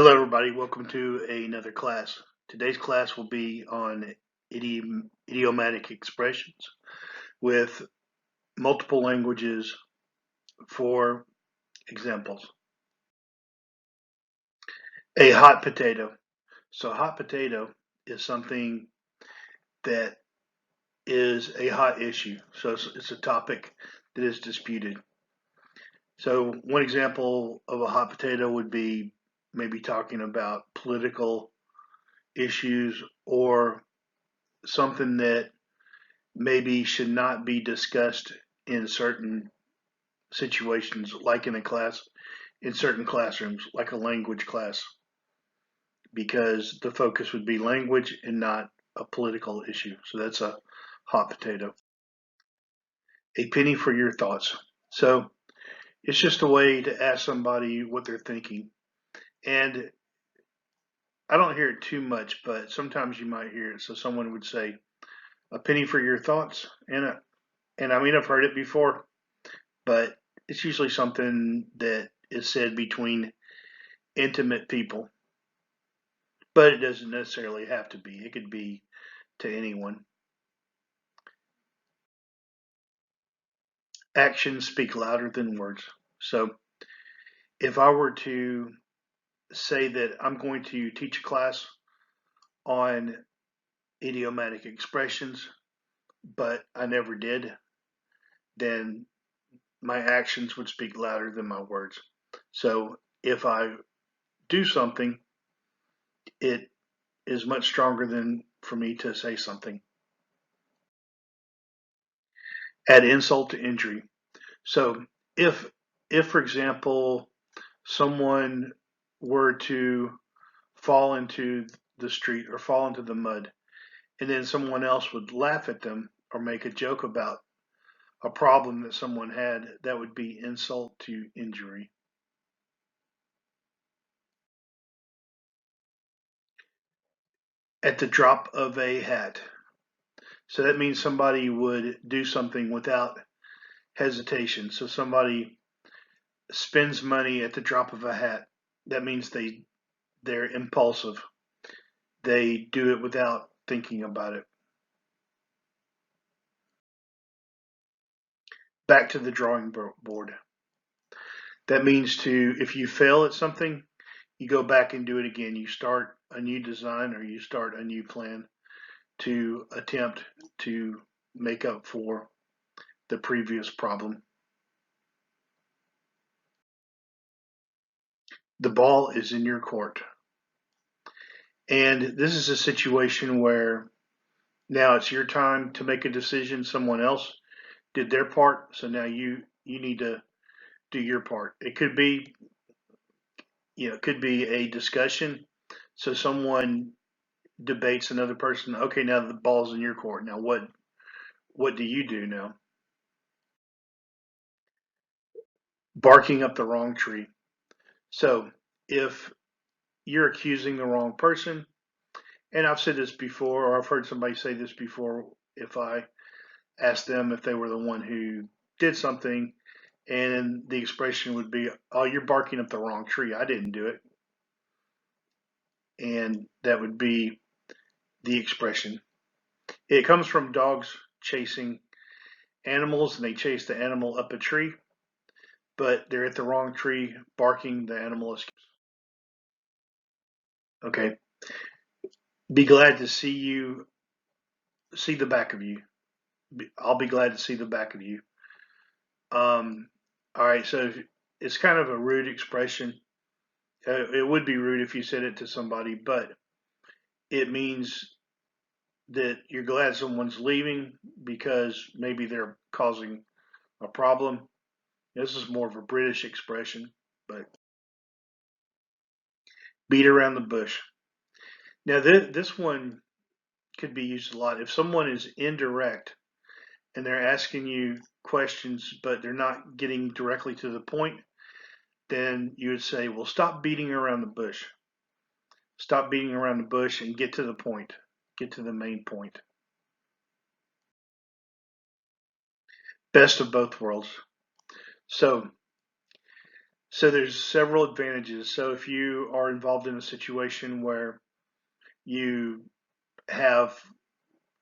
Hello, everybody. Welcome to another class. Today's class will be on idiomatic expressions with multiple languages for examples. A hot potato. So, a hot potato is something that is a hot issue. So, it's a topic that is disputed. So, one example of a hot potato would be maybe talking about political issues or something that maybe should not be discussed in certain situations, like in a class, in certain classrooms, like a language class, because the focus would be language and not a political issue. So that's a hot potato. A penny for your thoughts. So it's just a way to ask somebody what they're thinking. And I don't hear it too much, but sometimes you might hear it. So someone would say, a penny for your thoughts. And I mean, I've heard it before, but it's usually something that is said between intimate people. But it doesn't necessarily have to be. It could be to anyone. Actions speak louder than words. So if I were to say that I'm going to teach a class on idiomatic expressions, but I never did, then my actions would speak louder than my words. So if I do something, it is much stronger than for me to say something. Add insult to injury. So if if for example someone were to fall into the street or fall into the mud, and then someone else would laugh at them or make a joke about a problem that someone had, that would be insult to injury. At the drop of a hat. So that means somebody would do something without hesitation. So somebody spends money at the drop of a hat. That means they're impulsive. They do it without thinking about it. Back to the drawing board. That means if you fail at something, you go back and do it again. You start a new design or you start a new plan to attempt to make up for the previous problem. The ball is in your court. And this is a situation where now it's your time to make a decision. Someone else did their part, so now you need to do your part. It could be, it could be a discussion. So someone debates another person. Okay, now the ball's in your court. Now what do you do now? Barking up the wrong tree. So if you're accusing the wrong person, and I've said this before, or I've heard somebody say this before, if I asked them if they were the one who did something, and the expression would be, "Oh, you're barking up the wrong tree. I didn't do it," and that would be the expression. It comes from dogs chasing animals, and they chase the animal up a tree, but they're at the wrong tree, barking. The animal escapes. Okay. Be glad to see the back of you. I'll be glad to see the back of you. All right, so it's kind of a rude expression. It would be rude if you said it to somebody, but it means that you're glad someone's leaving because maybe they're causing a problem. This is more of a British expression, but beat around the bush. Now, this one could be used a lot. If someone is indirect and they're asking you questions, but they're not getting directly to the point, then you would say, well, stop beating around the bush. Stop beating around the bush and get to the point. Get to the main point. Best of both worlds. So So there's several advantages. So if you are involved in a situation where you have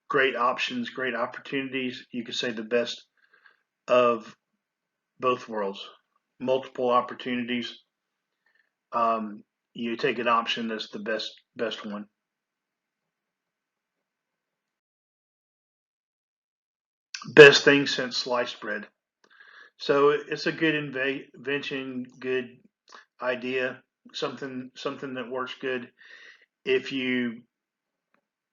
great options, great opportunities, you could say the best of both worlds. Multiple opportunities. You take an option that's the best one. Best thing since sliced bread. So it's a good invention, good idea, something that works good. If you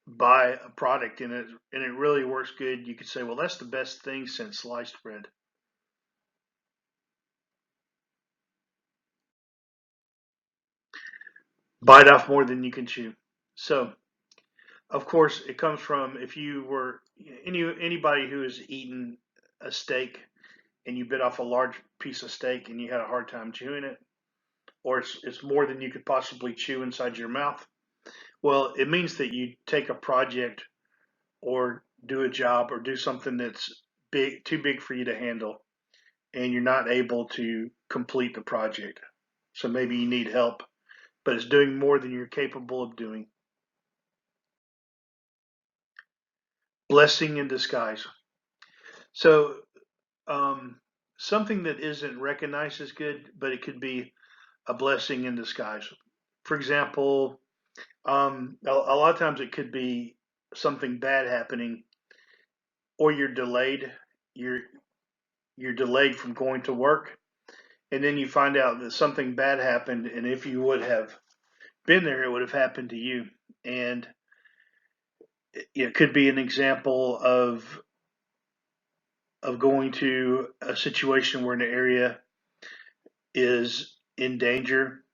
buy a product and it really works good, you could say, well, that's the best thing since sliced bread. Bite off more than you can chew. So of course it comes from if you were anybody who has eaten a steak and you bit off a large piece of steak and you had a hard time chewing it, or it's more than you could possibly chew inside your mouth. Well, it means that you take a project or do a job or do something that's too big for you to handle, and you're not able to complete the project. So maybe you need help, but it's doing more than you're capable of doing. Blessing in disguise. So something that isn't recognized as good, but it could be a blessing in disguise. For example, a lot of times it could be something bad happening, or you're delayed. You're you're delayed from going to work, and then you find out that something bad happened, and if you would have been there, it would have happened to you. And it could be an example of going to a situation where an area is in danger,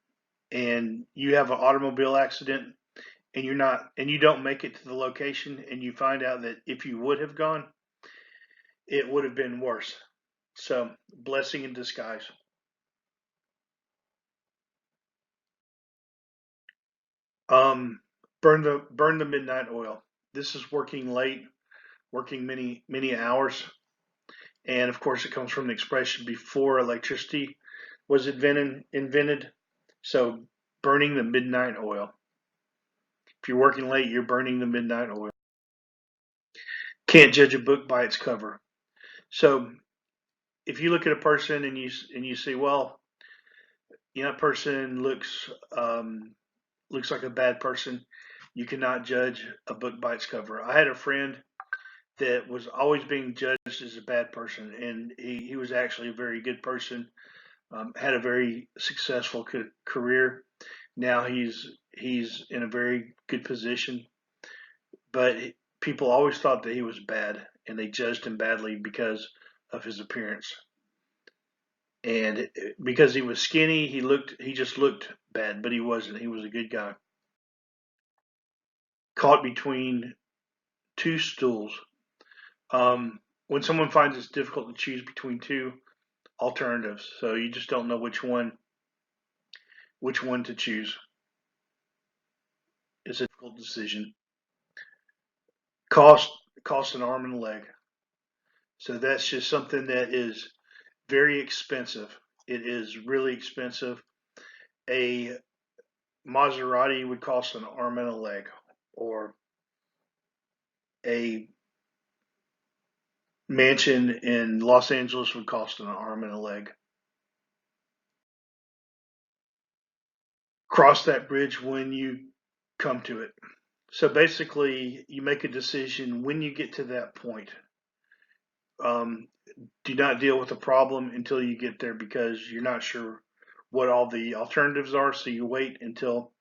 and you have an automobile accident, and you don't make it to the location, and you find out that if you would have gone, it would have been worse. So, blessing in disguise. Um, burn the midnight oil. This is working late, working many hours, and of course, it comes from the expression before electricity was invented. So, burning the midnight oil. If you're working late, you're burning the midnight oil. Can't judge a book by its cover. So, if you look at a person and you see, well, that person looks like a bad person. You cannot judge a book by its cover. I had a friend that was always being judged as a bad person, and he was actually a very good person. Had a very successful career. Now he's in a very good position, but people always thought that he was bad, and they judged him badly because of his appearance. And because he was skinny, he just looked bad, but he wasn't. He was a good guy. Caught between two stools. When someone finds it's difficult to choose between two alternatives, so you just don't know which one to choose. It's a difficult decision. Cost cost an arm and a leg. So that's just something that is very expensive. It is really expensive. A Maserati would cost an arm and a leg, or a mansion in Los Angeles would cost an arm and a leg. Cross that bridge when you come to it. So basically, you make a decision when you get to that point. Um, do not deal with the problem until you get there because you're not sure what all the alternatives are. So you wait until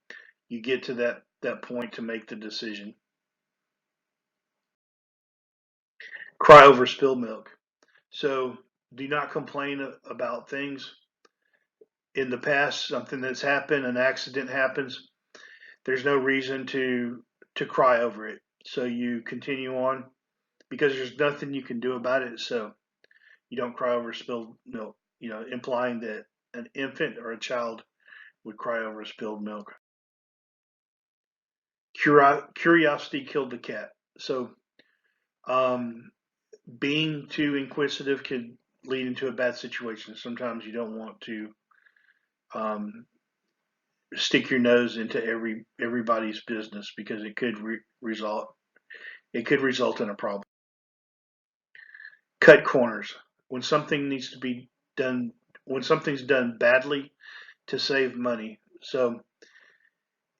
you get to that point to make the decision. Cry over spilled milk. So do not complain about things in the past. Something that's happened, an accident happens. There's no reason to cry over it. So you continue on because there's nothing you can do about it. So you don't cry over spilled milk, implying that an infant or a child would cry over spilled milk. Curiosity killed the cat. So um, being too inquisitive could lead into a bad situation. Sometimes you don't want to stick your nose into everybody's business because it could result in a problem. Cut corners when something needs to be done when something's done badly to save money. So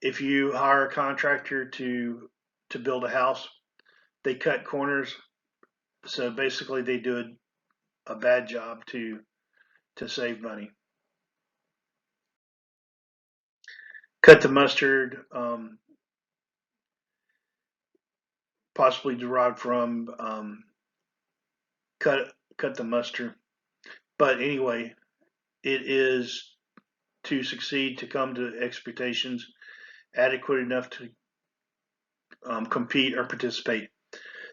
if you hire a contractor to build a house, they cut corners. So basically, they do a bad job to save money. Cut the mustard, possibly derived from cut the mustard. But anyway, it is to succeed, to come to expectations adequate enough to compete or participate.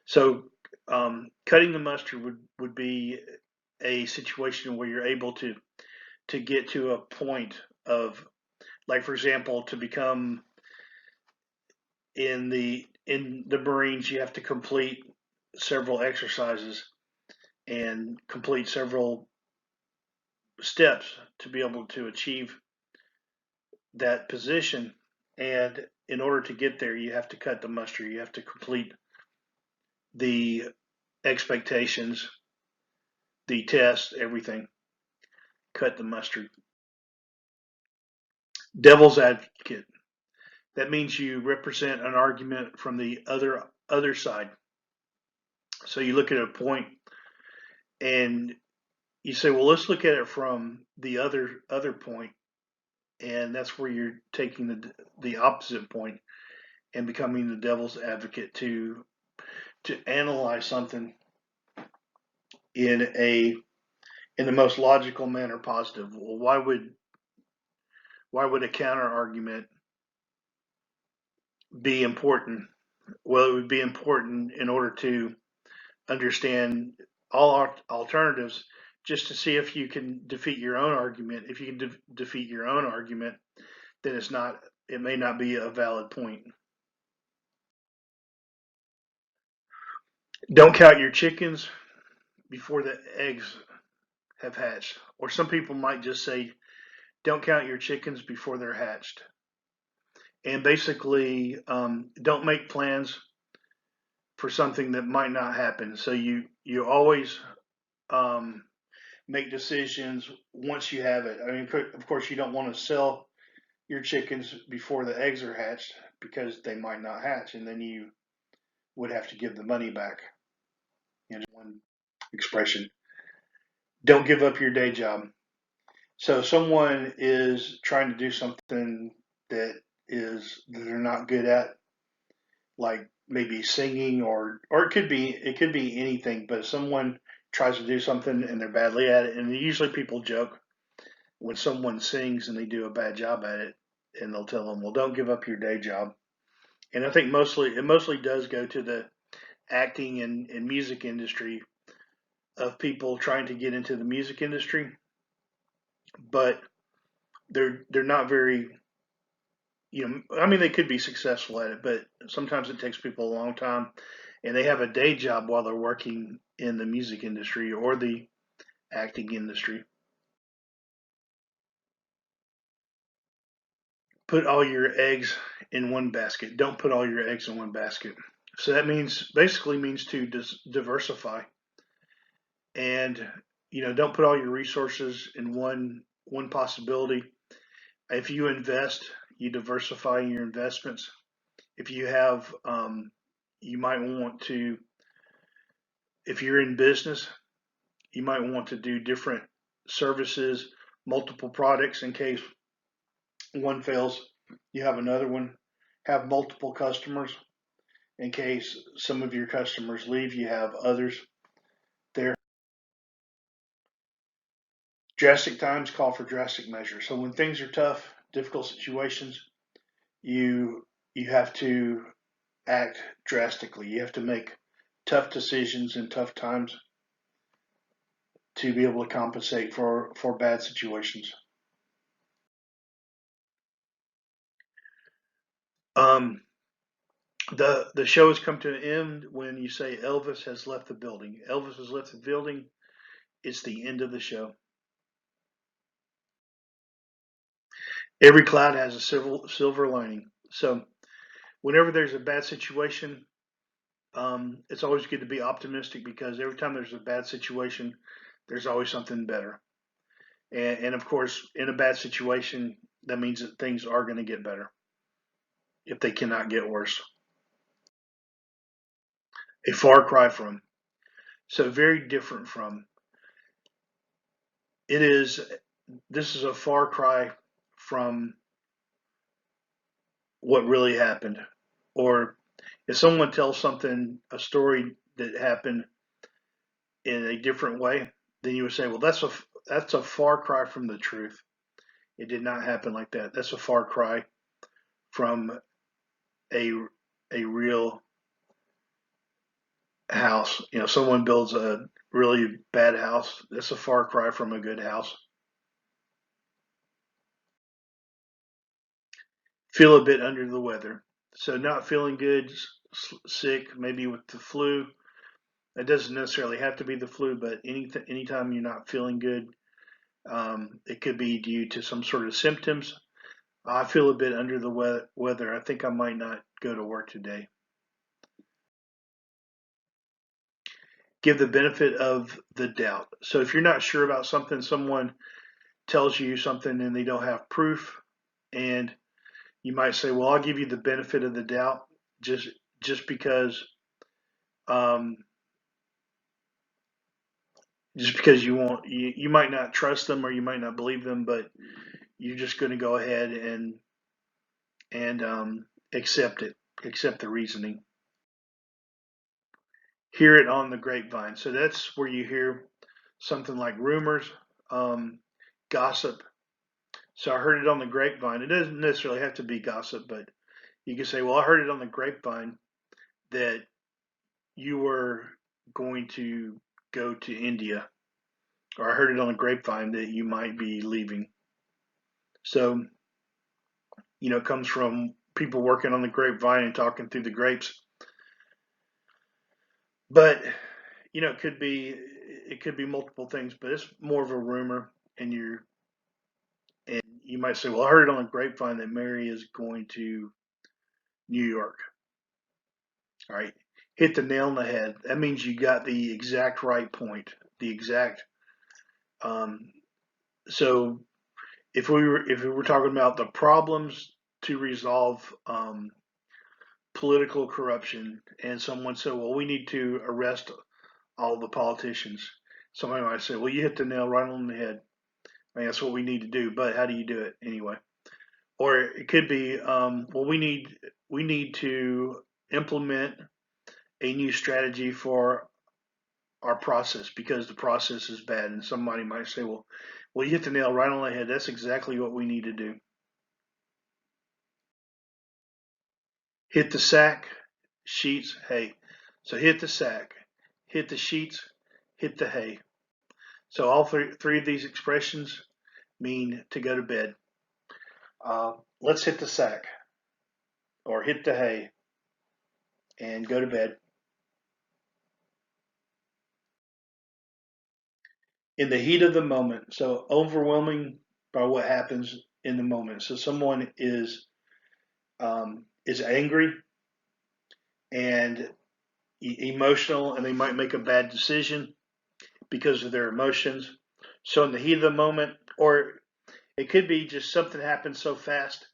So cutting the mustard would be a situation where you're able to get to a point of, like, for example, to become in the Marines, you have to complete several exercises and complete several steps to be able to achieve that position. And in order to get there, you have to cut the mustard. You have to complete the expectations, the test, everything. Cut the mustard. Devil's advocate. That means you represent an argument from the other side. So you look at a point and you say, well, let's look at it from the other point, and that's where you're taking the opposite point and becoming the devil's advocate to analyze something in the most logical manner, positive. Well, why would a counter argument be important? Well, it would be important in order to understand all alternatives, just to see if you can defeat your own argument. If you can defeat your own argument, then it may not be a valid point. Don't count your chickens before the eggs have hatched. Or some people might just say, don't count your chickens before they're hatched. And basically, don't make plans for something that might not happen. So you always make decisions once you have it. I mean, of course, you don't want to sell your chickens before the eggs are hatched because they might not hatch, and then you would have to give the money back. One expression. Don't give up your day job. So if someone is trying to do something that they're not good at, like maybe singing, or it could be anything. But if someone tries to do something and they're badly at it, and usually people joke when someone sings and they do a bad job at it, and they'll tell them, well, don't give up your day job. And I think it mostly does go to the acting and music industry, of people trying to get into the music industry, but they're not very, I mean, they could be successful at it, but sometimes it takes people a long time, and they have a day job while they're working in the music industry or the acting industry. Put all your eggs in one basket. Don't put all your eggs in one basket. So that basically means to diversify, and don't put all your resources in one possibility. If you invest, you diversify your investments. If you have, you might want to, if you're in business, you might want to do different services, multiple products, in case one fails, you have another one. Have multiple customers in case some of your customers leave, you have others there. Drastic times call for drastic measures. So when things are tough, difficult situations, you have to act drastically. You have to make tough decisions in tough times to be able to compensate for bad situations. The show has come to an end when you say Elvis has left the building. Elvis has left the building. It's the end of the show. Every cloud has a silver lining. So whenever there's a bad situation, it's always good to be optimistic, because every time there's a bad situation, there's always something better. And of course, in a bad situation, that means that things are going to get better if they cannot get worse. A far cry from. So very different from. It is, this is a far cry from what really happened. Or if someone tells something, a story that happened in a different way, then you would say, well, that's a far cry from the truth. It did not happen like that. That's a far cry from a a real house. Someone builds a really bad house. That's a far cry from a good house. Feel a bit under the weather. So not feeling good, sick, maybe with the flu. It doesn't necessarily have to be the flu, but anytime you're not feeling good, it could be due to some sort of symptoms. I feel a bit under the weather. I think I might not go to work today. Give the benefit of the doubt. So if you're not sure about something, someone tells you something and they don't have proof, and you might say, "Well, I'll give you the benefit of the doubt, just because, um, you might not trust them, or you might not believe them, but you're just going to go ahead and accept the reasoning." Hear it on the grapevine. So that's where you hear something like rumors, um, gossip. So I heard it on the grapevine. It doesn't necessarily have to be gossip, but you can say, "Well, I heard it on the grapevine that you were going to go to India," or "I heard it on the grapevine that you might be leaving." So, it comes from people working on the grapevine and talking through the grapes. But, it could be multiple things, but it's more of a rumor, and you might say, "Well, I heard it on the grapevine that Mary is going to New York." All right. Hit the nail on the head. That means you got the exact right point. The exact. Um, so if we were talking about the problems to resolve political corruption, and someone said, "Well, we need to arrest all the politicians," somebody might say, "Well, you hit the nail right on the head. I mean, that's what we need to do. But how do you do it anyway?" Or it could be, "Well, we need to implement a new strategy for our process because the process is bad." And somebody might say, "Well, you hit the nail right on the head. That's exactly what we need to do." Hit the sack, sheets, hay. So hit the sack, hit the sheets, hit the hay. So all three of these expressions mean to go to bed. Let's hit the sack or hit the hay and go to bed. In the heat of the moment. So overwhelming by what happens in the moment. So someone is angry and emotional, and they might make a bad decision because of their emotions. So in the heat of the moment, or it could be just something happens so fast,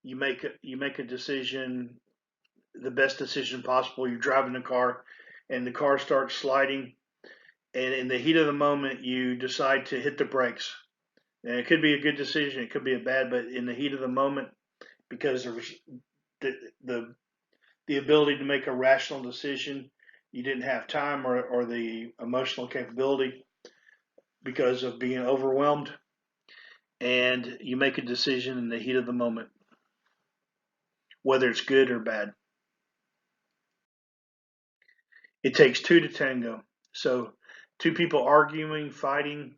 you make a decision, the best decision possible. You're driving the car, and the car starts sliding, and in the heat of the moment, you decide to hit the brakes. And it could be a good decision, it could be a bad, but in the heat of the moment, because there's the the, the ability to make a rational decision, you didn't have time or the emotional capability because of being overwhelmed, and you make a decision in the heat of the moment, whether it's good or bad. It takes two to tango. So two people arguing, fighting.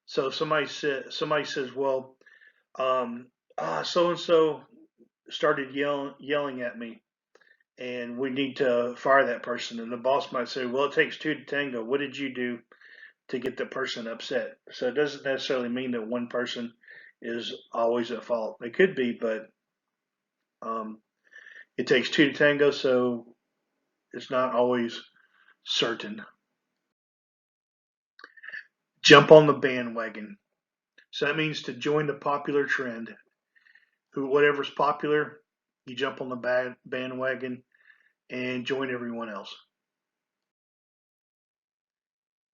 So somebody says, "Well, so and so started yelling at me, and we need to fire that person." And the boss might say, "Well, it takes two to tango. What did you do to get the person upset?" So it doesn't necessarily mean that one person is always at fault. It could be, but it takes two to tango, so it's not always certain. Jump on the bandwagon. So that means to join the popular trend. Whatever's popular, you jump on the bandwagon and join everyone else.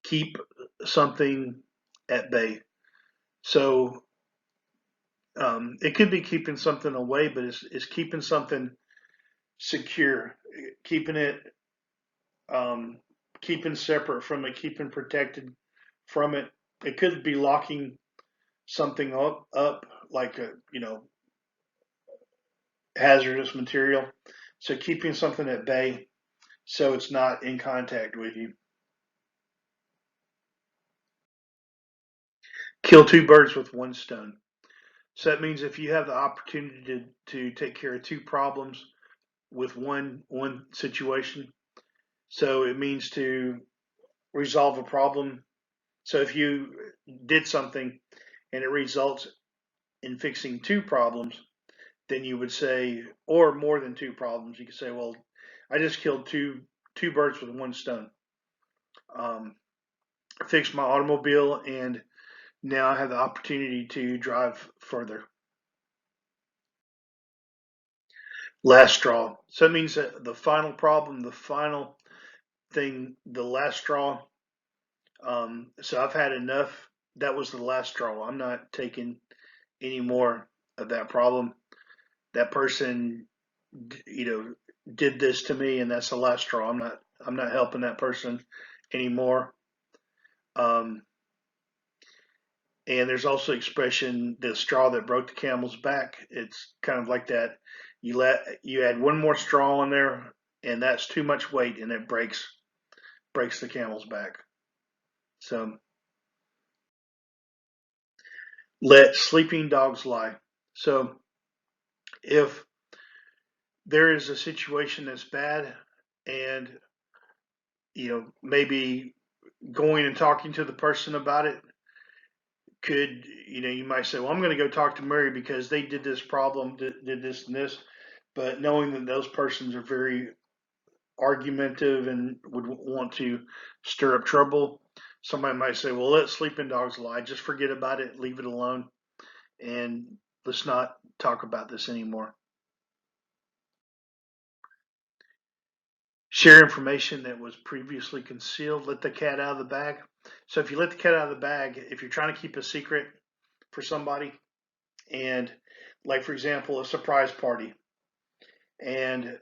Keep something at bay. So it could be keeping something away, but it's keeping something secure, keeping it, keeping separate from it, keeping protected from it. It could be locking something up like a hazardous material. So keeping something at bay so it's not in contact with you. Kill two birds with one stone. So that means if you have the opportunity to take care of two problems with one situation, so it means to resolve a problem. So if you did something and it results in fixing two problems, then you would say, or more than two problems, you could say, well, I just killed two birds with one stone. Fixed my automobile, and now I have the opportunity to drive further. Last straw. So that means that the final problem, the final thing, the last straw. So I've had enough. That was the last straw. I'm not taking any more of that problem. That person, did this to me, and that's the last straw. I'm not helping that person anymore. Um, and there's also expression, the straw that broke the camel's back. It's kind of like that. You add one more straw in there, and that's too much weight, and it breaks the camel's back. So let sleeping dogs lie. So if there is a situation that's bad, and maybe going and talking to the person about it could, you might say, well, I'm going to go talk to Mary because they did this problem, did this and this. But knowing that those persons are very argumentative and would want to stir up trouble, somebody might say, well, let sleeping dogs lie. Just forget about it, leave it alone, and let's not talk about this anymore. Share information that was previously concealed. Let the cat out of the bag. So if you let the cat out of the bag, if you're trying to keep a secret for somebody, and like for example, a surprise party, and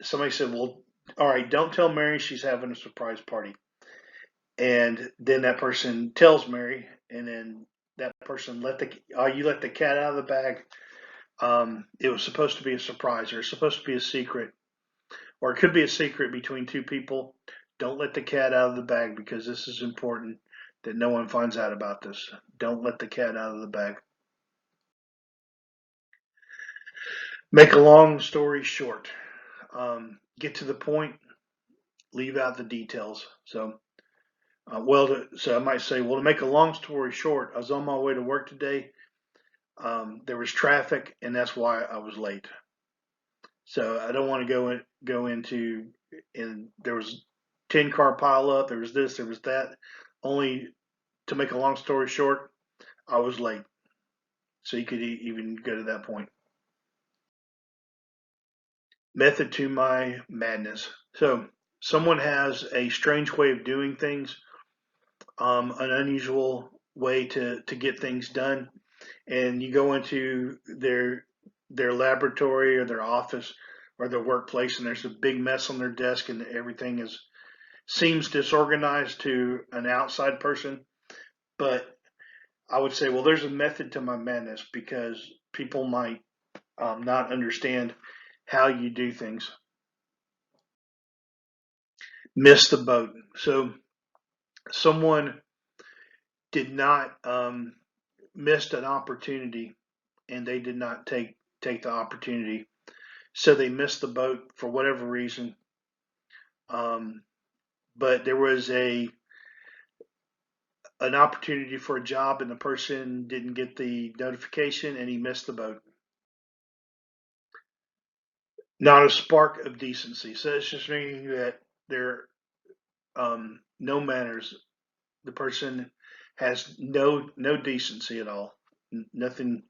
somebody said, well, all right, don't tell Mary she's having a surprise party. And then that person tells Mary, and then that person you let the cat out of the bag. It was supposed to be a surprise, or supposed to be a secret, or it could be a secret between two people. Don't let the cat out of the bag, because this is important that no one finds out about this. Don't let the cat out of the bag. Make a long story short. Get to the point. Leave out the details. So so I might say, well, to make a long story short, I was on my way to work today. There was traffic, and that's why I was late. So I don't want to go into, and there was 10-car pile up. There was this, there was that. Only to make a long story short, I was late. So you could even go to that point. Method to my madness. So someone has a strange way of doing things, an unusual way to get things done, and you go into their laboratory or their office or their workplace, and there's a big mess on their desk, and everything seems disorganized to an outside person. But I would say, well, there's a method to my madness, because people might not understand how you do things. Miss the boat. So someone did not missed an opportunity, and they did not take the opportunity, so they missed the boat for whatever reason. But there was an opportunity for a job and the person didn't get the notification and he missed the boat. Not a spark of decency. So it's just meaning that there no manners. The person has no decency at all. Nothing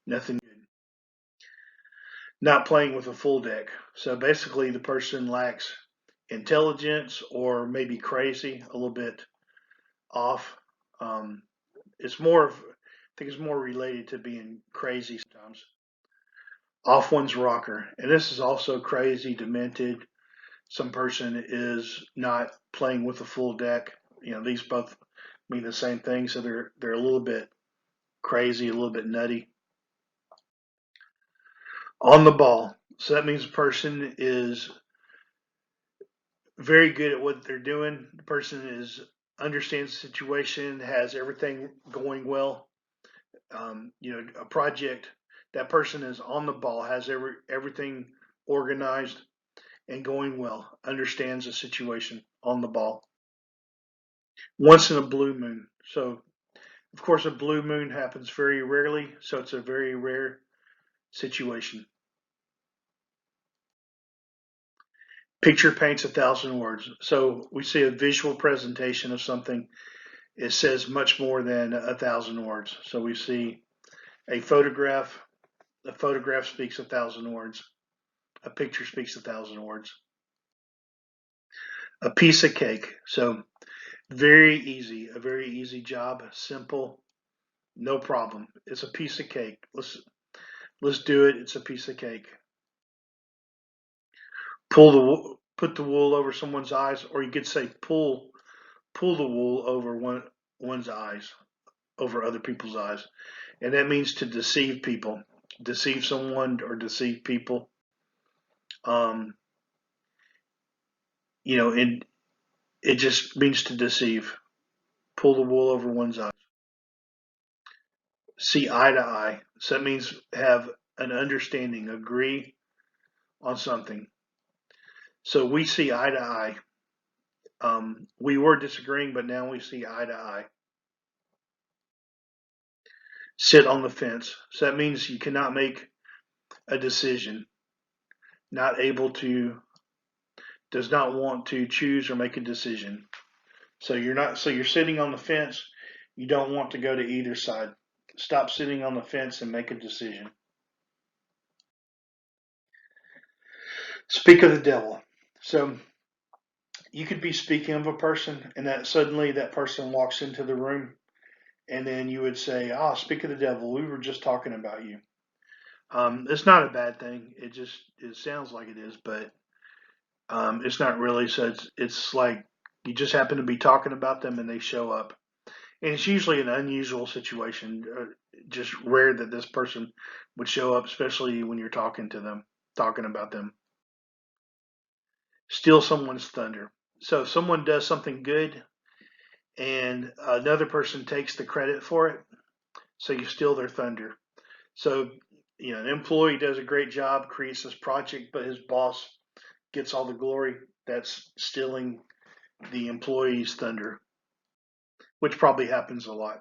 good. Not playing with a full deck. So basically, the person lacks intelligence or maybe crazy, a little bit off. Um, it's more of, I think it's more related to being crazy sometimes. Off one's rocker. And this is also crazy, demented. Some person is not playing with a full deck. These both mean the same thing, so they're a little bit crazy, a little bit nutty. On the ball. So that means the person is very good at what they're doing. The person is understands the situation, has everything going well. A project. That person is on the ball, has everything organized and going well. Understands the situation on the ball. Once in a blue moon. So, of course, a blue moon happens very rarely. So it's a very rare situation. Picture paints 1,000 words. So we see a visual presentation of something. It says much more than 1,000 words. So we see a photograph. A photograph speaks 1,000 words. A picture speaks 1,000 words. A piece of cake. So very easy. A very easy job. Simple. No problem. It's a piece of cake. Let's do it. It's a piece of cake. Put the wool over someone's eyes, or you could say pull the wool over one's eyes, over other people's eyes, and that means to deceive people, deceive someone or deceive people. Um, and it just means to deceive, pull the wool over one's eyes. See eye to eye, so that means have an understanding, agree on something. So we see eye to eye. We were disagreeing, but now we see eye to eye. Sit on the fence. So that means you cannot make a decision, not able to, does not want to choose or make a decision. So you're sitting on the fence, you don't want to go to either side. Stop sitting on the fence and make a decision. Speak of the devil. So you could be speaking of a person and that suddenly that person walks into the room and then you would say, speak of the devil, we were just talking about you. It's not a bad thing. It sounds like it is, but it's not really. So it's like you just happen to be talking about them and they show up, and it's usually an unusual situation. Just rare that this person would show up, especially when you're talking to them, talking about them. Steal someone's thunder. So someone does something good, and another person takes the credit for it. So you steal their thunder. So an employee does a great job, creates this project, but his boss gets all the glory. That's stealing the employee's thunder, which probably happens a lot.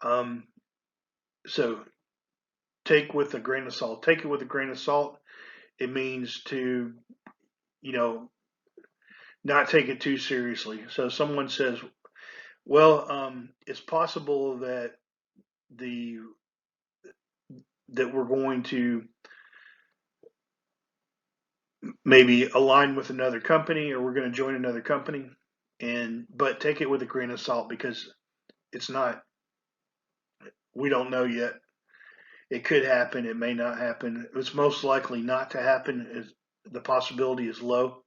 Um, so take with a grain of salt. Take it with a grain of salt. It means to, you know, not take it too seriously. So someone says, well, it's possible the that we're going to maybe align with another company or we're going to join another company, but take it with a grain of salt because it's not, we don't know yet. It could happen, it may not happen. It's most likely not to happen. The possibility is low.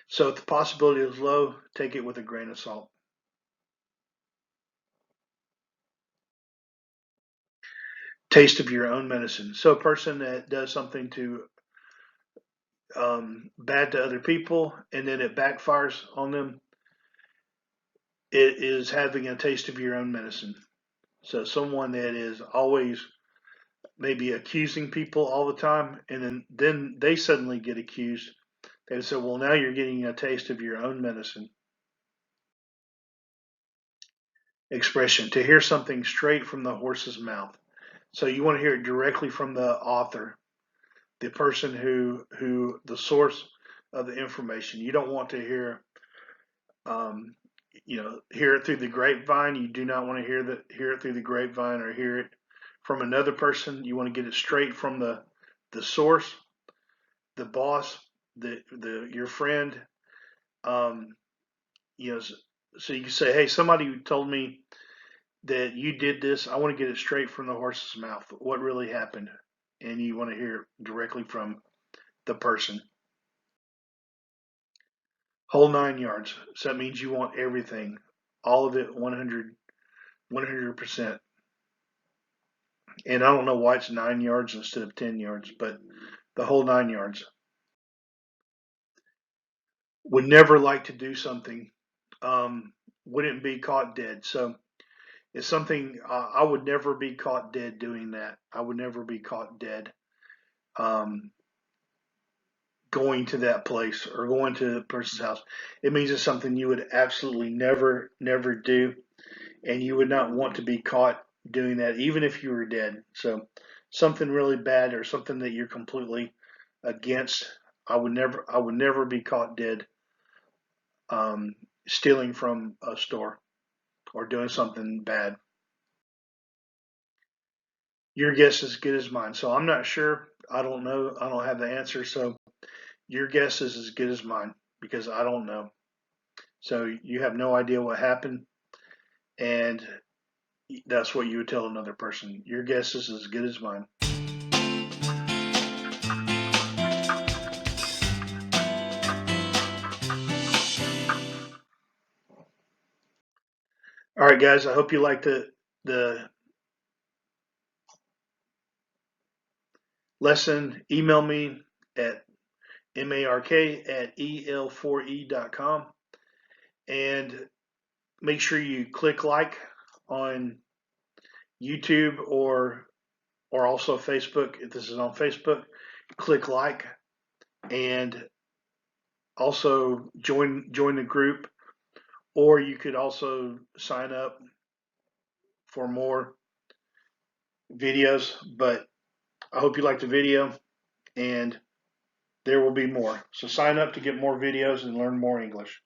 So if the possibility is low, take it with a grain of salt. Taste of your own medicine. So a person that does something to bad to other people and then it backfires on them, it is having a taste of your own medicine. So someone that is always maybe accusing people all the time, and then they suddenly get accused. They say, "Well, now you're getting a taste of your own medicine." expression, to hear something straight from the horse's mouth. So you want to hear it directly from the author, the person who the source of the information. You don't want to hear um, hear it through the grapevine. You do not want to hear it through the grapevine or hear it from another person. You want to get it straight from the source, the boss, the your friend. Um, you know, so you can say, hey, somebody told me that you did this. I want to get it straight from the horse's mouth. What really happened? And you want to hear it directly from the person. Whole 9 yards. So that means you want everything, all of it, 100%. And I don't know why it's 9 yards instead of 10 yards, but the whole 9 yards. Would never like to do something. Wouldn't be caught dead. So it's something I would never be caught dead doing that. I would never be caught dead um, going to that place or going to the person's house. It means it's something you would absolutely never do, and you would not want to be caught doing that, even if you were dead. So something really bad or something that you're completely against. I would never be caught dead stealing from a store or doing something bad. Your guess is as good as mine. So I'm not sure. I don't know. I don't have the answer. So your guess is as good as mine because I don't know. So you have no idea what happened, and that's what you would tell another person. Your guess is as good as mine. All right, guys. I hope you liked the lesson. Email me at mark@el4e.com and make sure you click like on YouTube or also Facebook. If this is on Facebook, click like and also join the group. Or you could also sign up for more videos. But I hope you liked the video, and there will be more. So sign up to get more videos and learn more English.